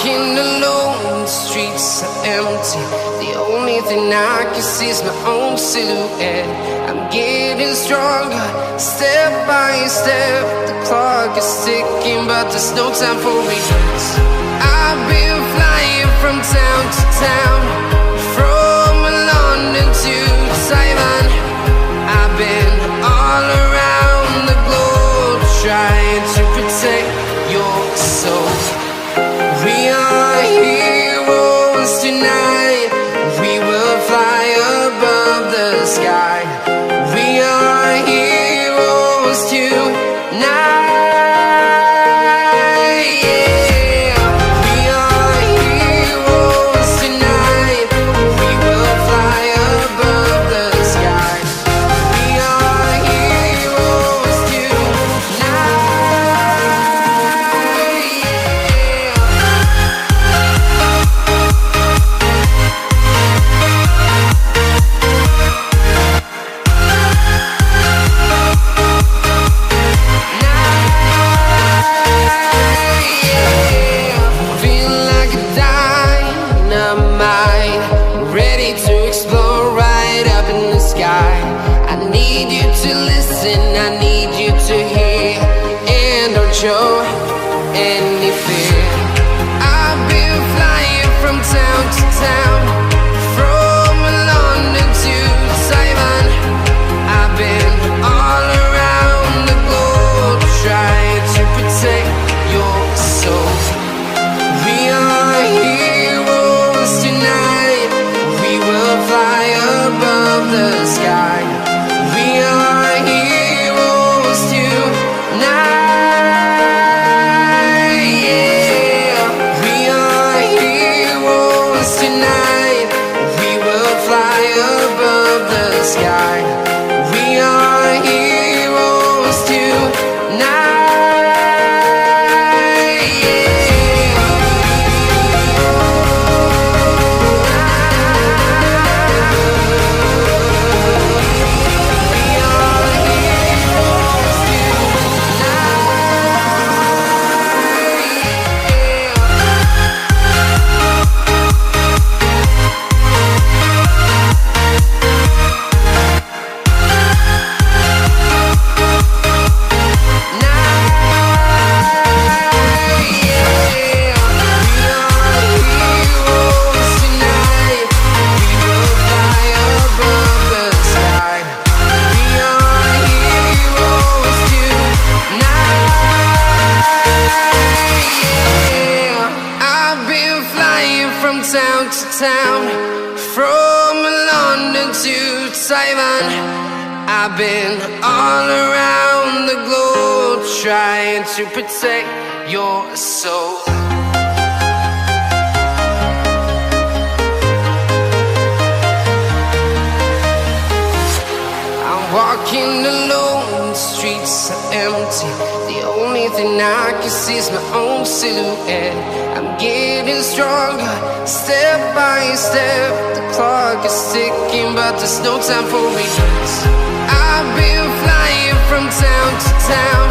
walking alone, the streets are empty. The only thing I can see is my own silhouette. I'm getting stronger, step by step. The clock is ticking, but there's no time for regrets. I've been flying from town to town, from London to Taiwan. I've been all around the globe, trying to protect your soul. We are heroes tonight. We will fly above the sky. We are heroes tonight. Yeah. We are heroes tonight. We will fly above the sky. We are heroes tonight. I need you to hear, and don't show any fear. I've been flying from town to town, from London to Taiwan. I've been all around the globe, trying to protect your soul. We are heroes tonight. We will fly above the sky. We are heroes tonight. Yeah. We are heroes tonight. We will fly above the sky. We are heroes tonight. Town to town, from London to Taiwan. I've been all around the globe, trying to protect your soul. I'm walking alone, the streets are empty. The only thing I can see is my own silhouette. I'm getting stronger, step by step. The clock is ticking, but there's no time for regrets. I've been flying from town to town,